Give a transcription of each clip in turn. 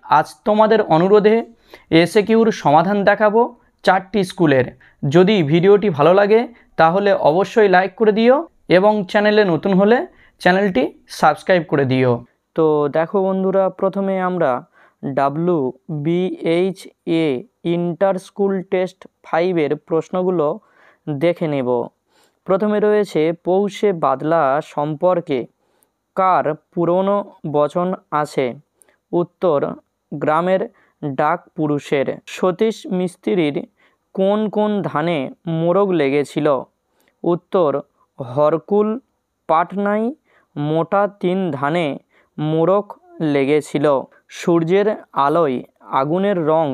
আজ তোমাদের অনুরোধে এসএকিউর সমাধান দেখাবো 4টি স্কুলের। যদি ভিডিওটি ভালো লাগে তাহলে অবশ্যই লাইক করে দিও এবং চ্যানেলে নতুন হলে চ্যানেলটি সাবস্ক্রাইব করে দিও। তো দেখো বন্ধুরা, প্রথমে আমরা WBHA ইন্টার স্কুল টেস্ট 5-এর প্রশ্নগুলো দেখে নেব। প্রথমে রয়েছে পৌষে বাদলা সম্পর্কে কার পুরনো বচন আছে? উত্তর গ্রামের ডাক পুরুষের। সতীশ মিস্ত্রির কোন কোন ধানে মোরগ লেগেছিল? উত্তর হরকুল, পাটনাই, মোটা 3 ধানে মোরগ লেগেছিল। সূর্যের আলোয় আগুনের রং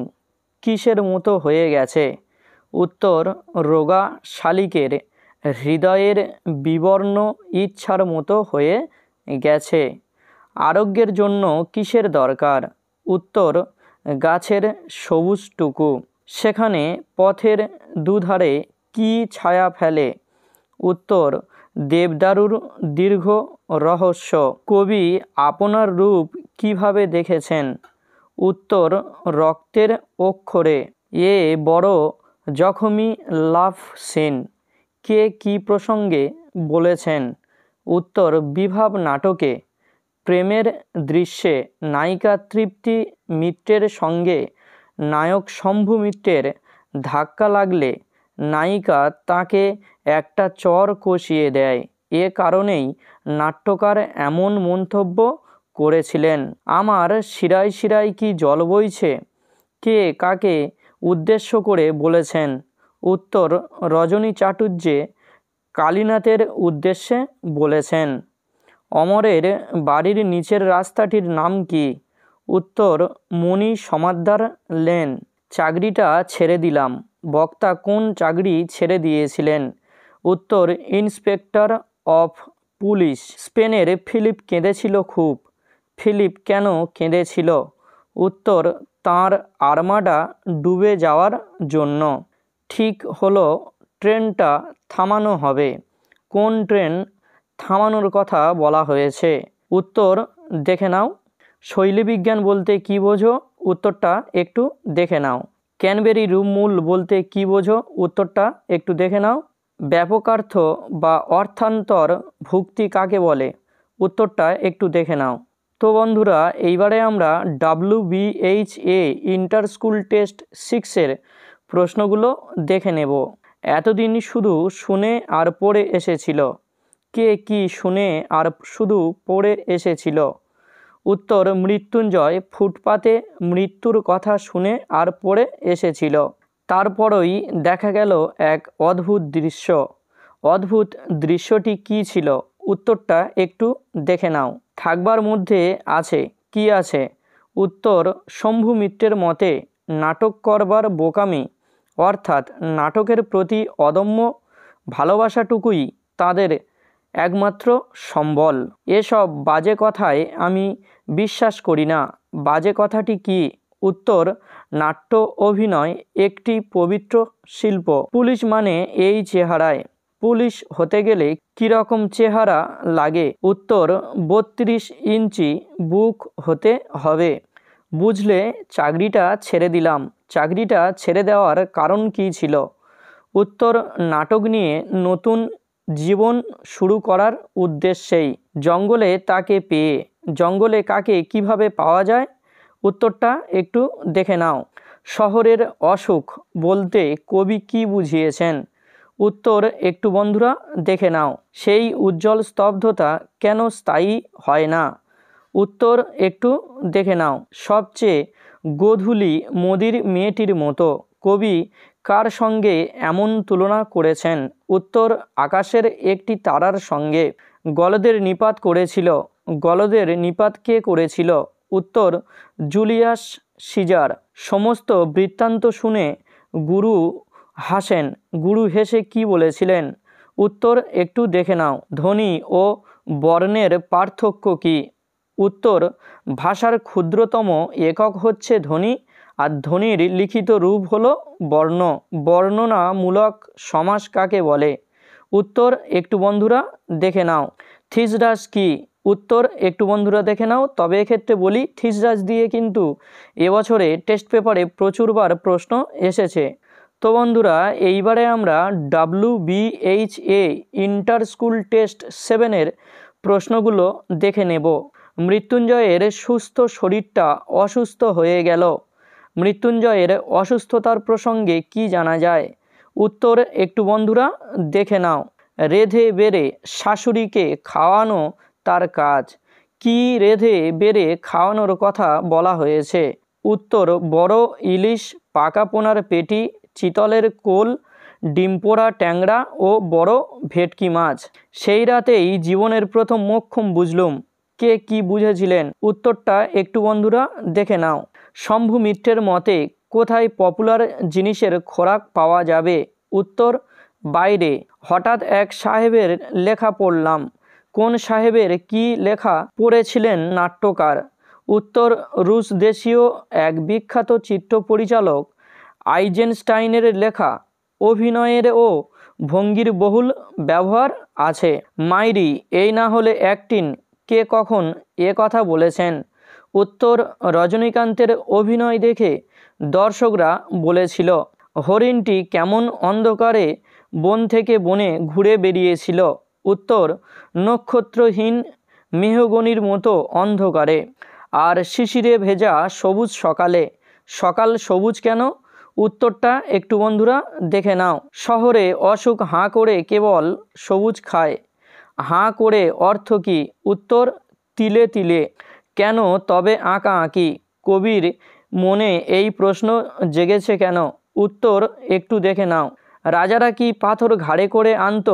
কিসের মতো হয়ে গেছে? উত্তর রোগা শালিকের হৃদয়ের বিবর্ণ ইচ্ছার মতো হয়ে গেছে। আরোগ্যের জন্য কিসের দরকার? উত্তর গাছের সবুজটুকু। সেখানে পথের দুধারে কি ছায়া ফেলে? উত্তর দেবদারুর দীর্ঘ রহস্য। কবি আপনার রূপ কিভাবে দেখেছেন? উত্তর রক্তের অক্ষরে। এ বড় জখমি লাভ সিন কে কি প্রসঙ্গে বলেছেন? উত্তর বিভাব নাটকে। প্রেমের দৃশ্যে নায়িকা তৃপ্তি মিত্রের সঙ্গে নায়ক শম্ভু মিত্রের ধাক্কা লাগলে নায়িকা তাকে একটা চর কষিয়ে দেয়। এ কারণেই নাট্যকার এমন মন্তব্য করেছিলেন। আমার শিরায় শিরায় কি জল বইছে কে কাকে উদ্দেশ্য করে বলেছেন? উত্তর রজনী চাটুর্যে কালীনাথের উদ্দেশ্যে বলেছেন। অমরের বাড়ির নিচের রাস্তাটির নাম কি? উত্তর মণি সমাদ্দার লেন। চাকরিটা ছেড়ে দিলাম, বক্তা কোন চাকরি ছেড়ে দিয়েছিলেন? উত্তর ইন্সপেক্টর অফ পুলিশ। স্পেনের ফিলিপ কেঁদেছিল খুব। ফিলিপ কেন কেঁদেছিল? উত্তর তাঁর আর্মাডা ডুবে যাওয়ার জন্য। ঠিক হলো ট্রেনটা থামানো হবে। কোন ট্রেন থামানোর কথা বলা হয়েছে? উত্তর দেখে নাও। শৈলীবিজ্ঞান বলতে কি বোঝো? উত্তরটা একটু দেখে নাও। ক্যানবেরি রূপমূল বলতে কি বোঝো? উত্তরটা একটু দেখে নাও। ব্যাপকার্থ বা অর্থান্তর ভুক্তি কাকে বলে? উত্তরটা একটু দেখে নাও। তো বন্ধুরা, এইবারে আমরা WBHA ইন্টার স্কুল টেস্ট 6-এর প্রশ্নগুলো দেখে নেব। এতদিন শুধু শুনে আর পড়ে এসেছিল। কে কি শুনে আর শুধু পড়ে এসেছিল? উত্তর মৃত্যুঞ্জয় ফুটপাতে মৃত্যুর কথা শুনে আর পড়ে এসেছিল। তারপরই দেখা গেল এক অদ্ভুত দৃশ্য। অদ্ভুত দৃশ্যটি কি ছিল? উত্তরটা একটু দেখে নাও। থাকবার মধ্যে আছে কি আছে? উত্তর শম্ভু মিত্রের মতে নাটক করবার বোকামি, অর্থাৎ নাটকের প্রতি অদম্য ভালোবাসাটুকুই তাদের একমাত্র সম্বল। এসব বাজে কথায় আমি বিশ্বাস করি না। বাজে কথাটি কি? উত্তর নাট্য অভিনয় একটি পবিত্র শিল্প। পুলিশ মানে এই চেহারায়। পুলিশ হতে গেলে কীরকম চেহারা লাগে? উত্তর 32 ইঞ্চি বুক হতে হবে। বুঝলে চাকরিটা ছেড়ে দিলাম। চাকরিটা ছেড়ে দেওয়ার কারণ কী ছিল? উত্তর নাটক নিয়ে নতুন জীবন শুরু করার উদ্দেশ্যেই। জঙ্গলে তাকে পেয়ে। জঙ্গলে কাকে কিভাবে পাওয়া যায়? উত্তরটা একটু দেখে নাও। শহরের অসুখ বলতে কবি কি বুঝিয়েছেন? উত্তর একটু বন্ধুরা দেখে নাও। সেই উজ্জ্বল স্তব্ধতা কেন স্থায়ী হয় না? উত্তর একটু দেখে নাও। সবচেয়ে গোধূলি মোদির মেয়েটির মতো। কবি কার সঙ্গে এমন তুলনা করেছেন? উত্তর আকাশের একটি তারার সঙ্গে। গলদের নিপাত করেছিল। গলদের নিপাত কে করেছিল? উত্তর জুলিয়াস সিজার। সমস্ত বৃত্তান্ত শুনে গুরু হাসেন। গুরু হেসে কি বলেছিলেন? উত্তর একটু দেখে নাও। ধ্বনি ও বর্ণের পার্থক্য কি? উত্তর ভাষার ক্ষুদ্রতম একক হচ্ছে ধ্বনি, আর ধ্বনির লিখিত রূপ হলো বর্ণ। বর্ণনামূলক সমাস কাকে বলে? উত্তর একটু বন্ধুরা দেখে নাও। থিসডাস কি? উত্তর একটু বন্ধুরা দেখে নাও। তবে এক্ষেত্রে বলি থিসরাস দিয়ে কিন্তু এবছরে টেস্ট পেপারে প্রচুরবার প্রশ্ন এসেছে। তো বন্ধুরা এইবারে আমরা WBHA ইন্টার স্কুল টেস্ট 7-এর প্রশ্নগুলো দেখে নেব। মৃত্যুঞ্জয়ের সুস্থ শরীরটা অসুস্থ হয়ে গেল। মৃত্যুঞ্জয়ের অসুস্থতার প্রসঙ্গে কি জানা যায়? উত্তর একটু বন্ধুরা দেখে নাও। রেঁধে বেড়ে শাশুড়িকে খাওয়ানো তার কাজ। কি রেঁধে বেড়ে খাওয়ানোর কথা বলা হয়েছে? উত্তর বড় ইলিশ, পাকা পোনার পেটি, চিতলের কোল, ডিমপোড়া ট্যাংরা ও বড় ভেটকি মাছ। সেই রাতেই জীবনের প্রথম মোক্ষম বুঝলুম। কে কি বুঝেছিলেন? উত্তরটা একটু বন্ধুরা দেখে নাও। শম্ভু মিত্রের মতে কোথায় পপুলার জিনিসের খোরাক পাওয়া যাবে? উত্তর বাইরে। হঠাৎ এক সাহেবের লেখা পড়লাম। কোন সাহেবের কি লেখা পড়েছিলেন নাট্যকার? উত্তর রুশ দেশীয় এক বিখ্যাত চিত্র পরিচালক আইজেনস্টাইনের লেখা। অভিনয়ের ও ভঙ্গির বহুল ব্যবহার আছে। মাইরি এই না হলে অ্যাক্টিং। কে কখন এ কথা বলেছেন? উত্তর রজনীকান্তের অভিনয় দেখে দর্শকরা বলেছিল। হরিণটি কেমন অন্ধকারে বন থেকে বনে ঘুরে বেরিয়েছিল? উত্তর নক্ষত্রহীন মেহগনির মতো অন্ধকারে। আর শিশিরে ভেজা সবুজ সকালে। সকাল সবুজ কেন? উত্তরটা একটু বন্ধুরা দেখে নাও। শহরে অসুখ হাঁ করে কেবল সবুজ খায়। হাঁ করে অর্থ কী? উত্তর তিলে তিলে। কেন তবে আঁকা আঁকি? কবির মনে এই প্রশ্ন জেগেছে কেন? উত্তর একটু দেখে নাও। রাজারা কি পাথর ঘাড়ে করে আনত?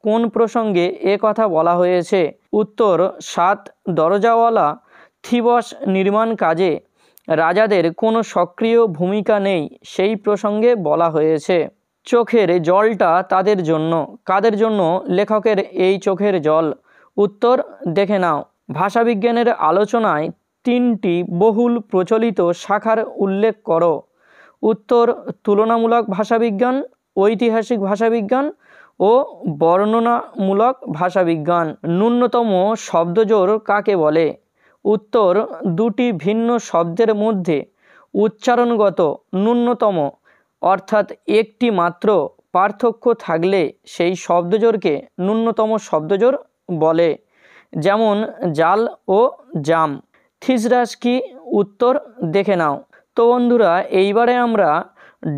কোন প্রসঙ্গে এ কথা বলা হয়েছে? উত্তর 7 দরজাওয়ালা থিবস নির্মাণ কাজে রাজাদের কোনো সক্রিয় ভূমিকা নেই সেই প্রসঙ্গে বলা হয়েছে। চোখের জলটা তাদের জন্য। কাদের জন্য লেখকের এই চোখের জল? উত্তর দেখে নাও। ভাষাবিজ্ঞানের আলোচনায় 3টি বহুল প্রচলিত শাখার উল্লেখ করো। উত্তর তুলনামূলক ভাষাবিজ্ঞান, ঐতিহাসিক ভাষাবিজ্ঞান ও বর্ণনামূলক ভাষাবিজ্ঞান। ন্যূনতম শব্দজোড় কাকে বলে? উত্তর দুটি ভিন্ন শব্দের মধ্যে উচ্চারণগত ন্যূনতম অর্থাৎ একটি মাত্র পার্থক্য থাকলে সেই শব্দজোড়কে ন্যূনতম শব্দজোড় বলে। যেমন জাল ও জাম। থিসরাস কি? উত্তর দেখে নাও। তো বন্ধুরা এইবারে আমরা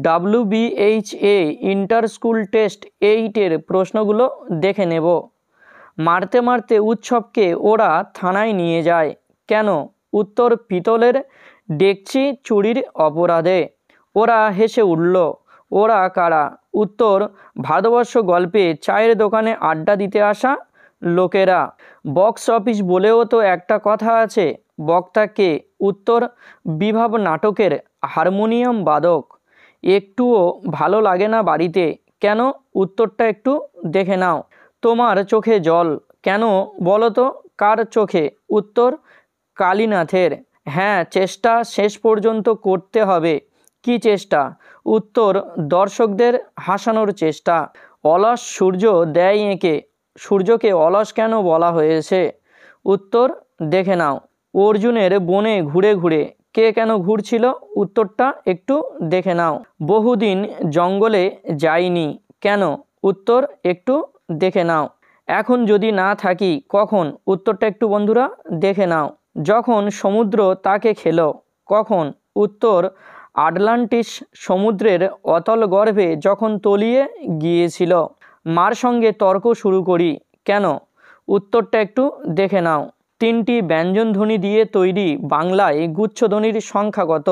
WBHA ইন্টার স্কুল টেস্ট 8-এর প্রশ্নগুলো দেখে নেব। মারতে মারতে উৎসবকে ওরা থানায় নিয়ে যায় কেন? উত্তর পিতলের ডেকচি চুরির অপরাধে। ওরা হেসে উঠল। ওরা কারা? উত্তর ভারতবর্ষ গল্পে চায়ের দোকানে আড্ডা দিতে আসা লোকেরা। বক্স অফিস বলেও তো একটা কথা আছে। বক্তা কে? উত্তর বিভাব নাটকের হারমোনিয়াম বাদক। একটুও ভালো লাগে না বাড়িতে কেন? উত্তরটা একটু দেখে নাও। তোমার চোখে জল কেন বলো তো? কার চোখে? উত্তর কালীনাথের। হ্যাঁ চেষ্টা শেষ পর্যন্ত করতে হবে। কি চেষ্টা? উত্তর দর্শকদের হাসানোর চেষ্টা। অলস সূর্য দেয় এঁকে। সূর্যকে অলস কেন বলা হয়েছে? উত্তর দেখে নাও। অর্জুনের বনে ঘুরে ঘুরে কে কেন ঘুরছিল? উত্তরটা একটু দেখে নাও। বহুদিন জঙ্গলে যাইনি কেন? উত্তর একটু দেখে নাও। এখন যদি না থাকি কখন? উত্তরটা একটু বন্ধুরা দেখে নাও। যখন সমুদ্র তাকে খেলো। কখন? উত্তর আটলান্টিস সমুদ্রের অতল গর্ভে যখন তলিয়ে গিয়েছিল। মার সঙ্গে তর্ক শুরু করি কেন? উত্তরটা একটু দেখে নাও। 3টি ব্যঞ্জনধ্বনি দিয়ে তৈরি বাংলায় গুচ্ছধ্বনির সংখ্যা কত?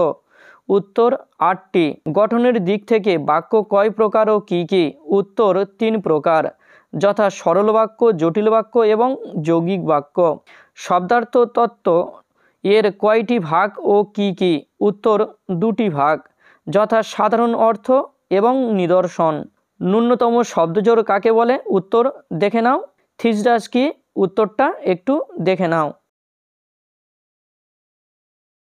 উত্তর 8টি। গঠনের দিক থেকে বাক্য কয় প্রকার ও কী কী? উত্তর 3 প্রকার, যথা সরল বাক্য, জটিল বাক্য এবং যৌগিক বাক্য। শব্দার্থ তত্ত্ব এর কয়টি ভাগ ও কী কী? উত্তর 2টি ভাগ, যথা সাধারণ অর্থ এবং নিদর্শন। ন্যূনতম শব্দজোড় কাকে বলে? উত্তর দেখে নাও। থিসরাস কি? উত্তরটা একটু দেখে নাও।